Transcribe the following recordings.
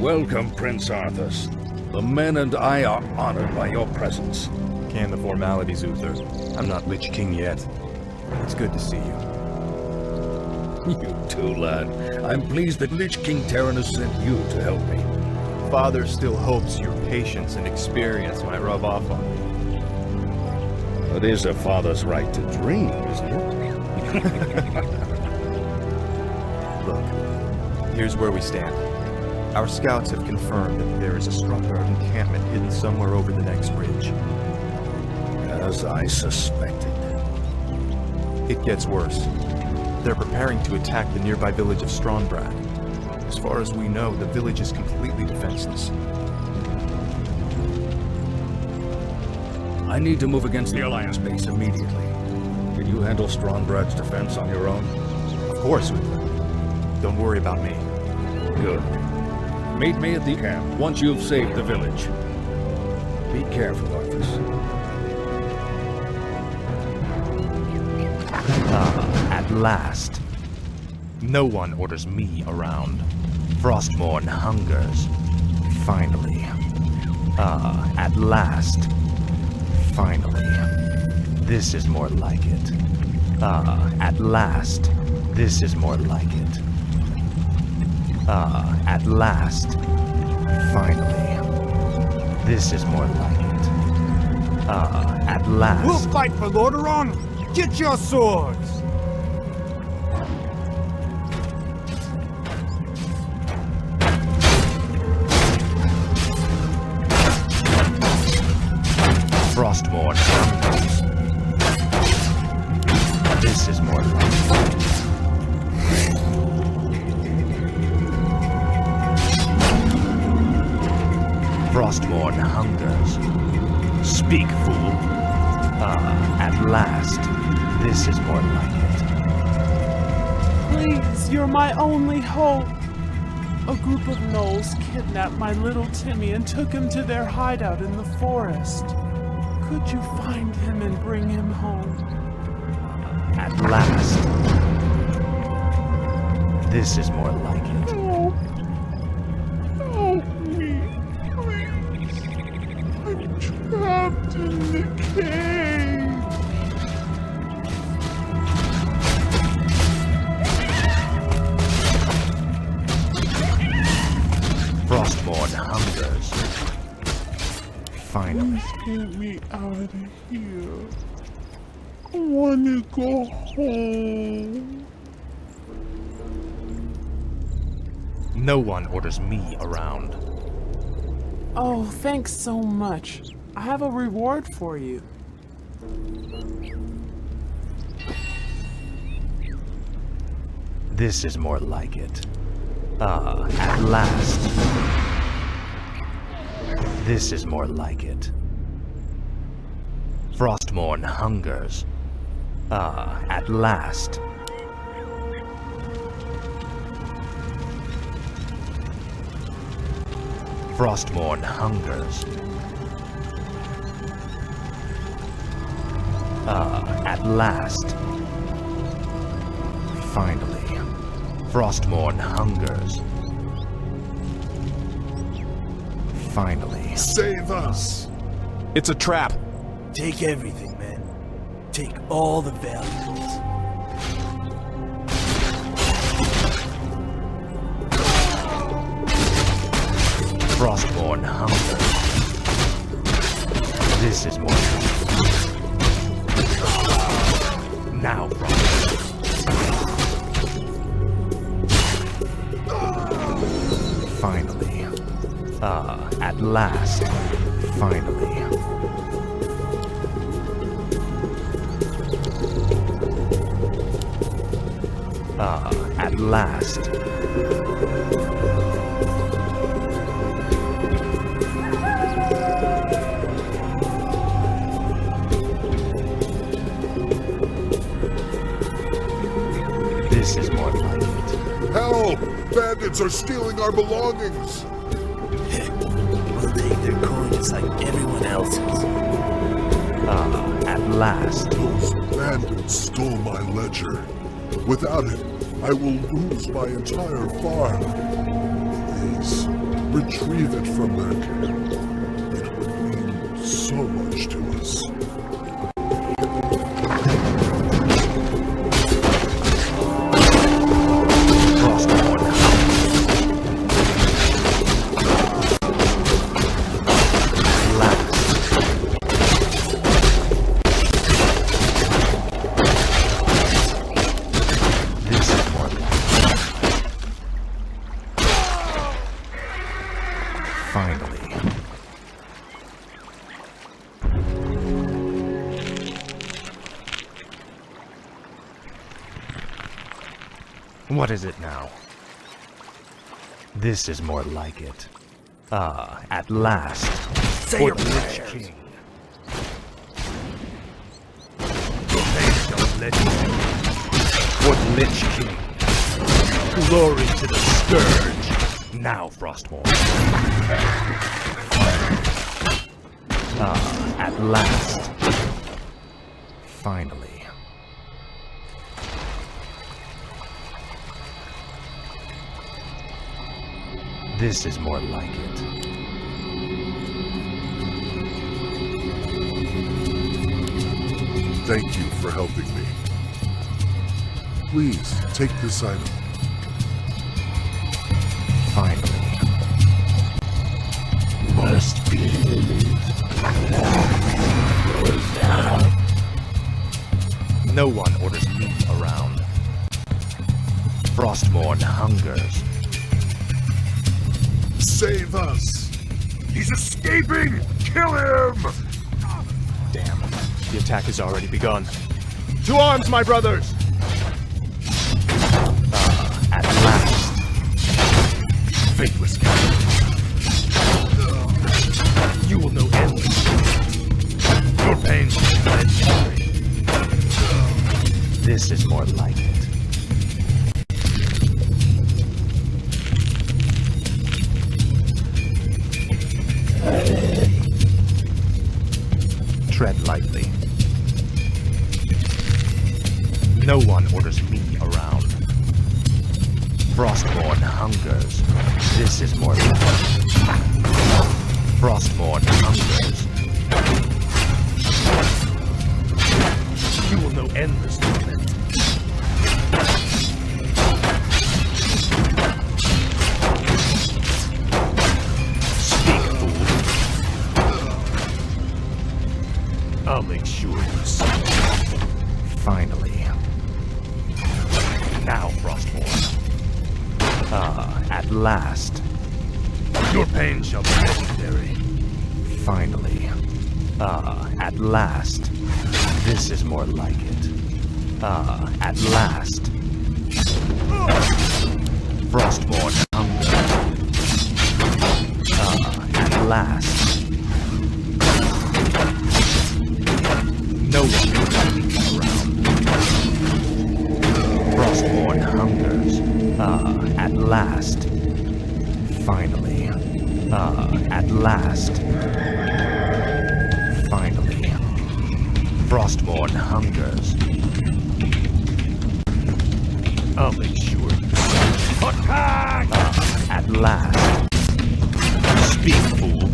Welcome, Prince Arthas. The men and I are honored by your presence. Can the formalities, Uther. I'm not Lich King yet. It's good to see you. You too, lad. I'm pleased that Lich King Tyrannus sent you to help me. Father still hopes your patience and experience might rub off on me. It is a father's right to dream, isn't it? Look, here's where we stand. Our scouts have confirmed that there is a stromgarde encampment hidden somewhere over the next ridge. As I suspected. It gets worse. They're preparing to attack the nearby village of Stromgardes. As far as we know, the village is completely defenseless. I need to move against the Alliance base immediately. Can you handle Stromgardes' defense on your own? Of course, Uther. Don't worry about me. Good. Meet me at the camp once you've saved the village. Be careful, Arthas. At last. No one orders me around. Frostmourne hungers. Finally. At last. Finally. This is more like it. At last. This is more like it. At last. Finally. This is more like it. At last. We'll fight for Lordaeron! Get your swords! Frostmourne hungers. This is more like it. Frostmourne hungers. Speak, fool. At last. This is more like it. Please, you're my only hope. A group of gnolls kidnapped my little Timmy and took him to their hideout in the forest. Could you find him and bring him home? At last. This is more like it. Help. Help me, please. I'm trapped in the cave. Frostmourne hungers. Finally. Please get me out of here. I want to go home. No one orders me around. Oh, thanks so much. I have a reward for you. This is more like it. At last. This is more like it. Frostmourne hungers. At last. Frostmourne hungers. At last. Finally. Frostmourne hungers. Finally. Save us! It's a trap. Take everything, man. Take all the valuables. Frostmourne hungers. This is more. Now, Frostmourne. Finally. At last. Finally. At last. This is more like it. Help! Bandits are stealing our belongings! We'll take their coin just like everyone else's. At last. Those bandits stole my ledger. Without it, I will lose my entire farm. Please, retrieve it from their care. It would mean so much to us. What is it now? This is more like it. Ah, at last. Say your prayers. King. Don't let me. For the Lich King. Glory to the Scourge. Now, Frostmourne. Ah, at last. Finally. This is more like it. Thank you for helping me. Please, take this item. Finally. Must be. No one orders me around. Frostmourne hungers. Save us! He's escaping! Kill him! Damn. The attack has already begun. To arms, my brothers! At last. Faithless coward. You will know endless. Your pain will be legendary. This is more like it. Tread lightly. No one orders me around. Frostmourne hungers. This is more like it. Frostmourne hungers. You will know endless torment. Speak, fool. I'll make sure you see. Finally. Now, Frostmourne. Ah, at last. Your pain shall be legendary. Finally. Ah, at last. This is more like it. Ah, at last. Frostmourne hunger. Ah, at last. No one will let me around. Frostmourne hungers. Ah, at last. Finally. Ah, at last. Finally. Frostmourne hungers. I'll make sure you see. Attack! Ah, at last. Speak, fool.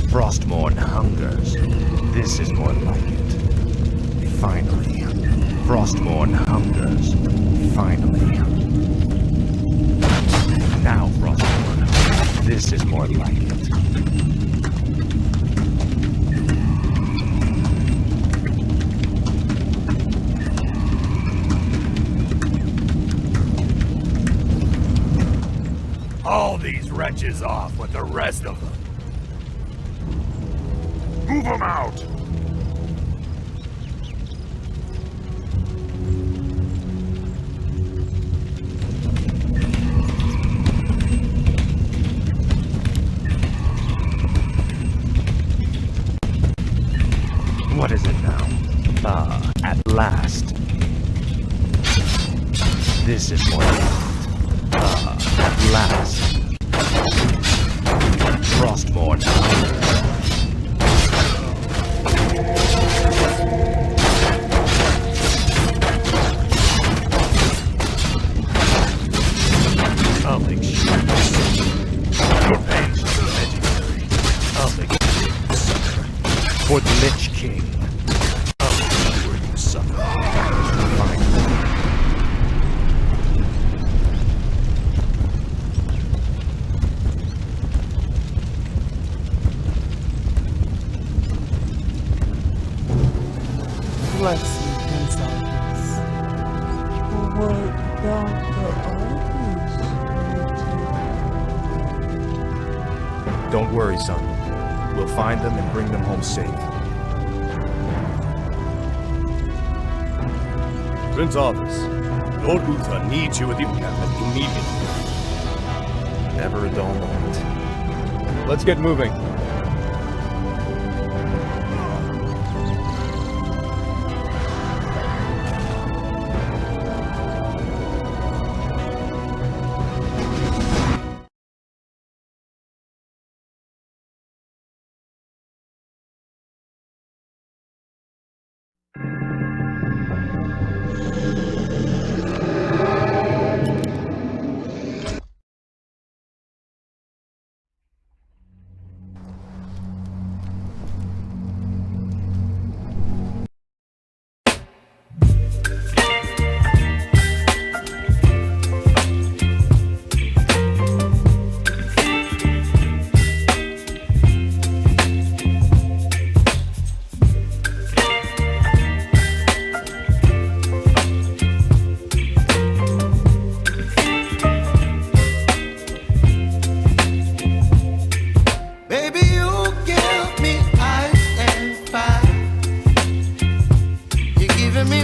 Frostmourne hungers. This is more like it. Finally. Frostmourne hungers. Finally. Now, Frostmourne. This is more like it. Haul these wretches off with the rest of them. Move him out! What is it now? Ah, at last. This is more like it. Ah, at last. Frostmourne hunger. king. Oh, where you suffer. Fine. Bless you, Gonzalez. What about the others? Don't worry, son. We'll find them and bring them home safe. Prince Arthas, Lord Uther needs you at the encampment immediately. Never a dull moment. Let's get moving. Baby, you give me ice and fire. You're giving me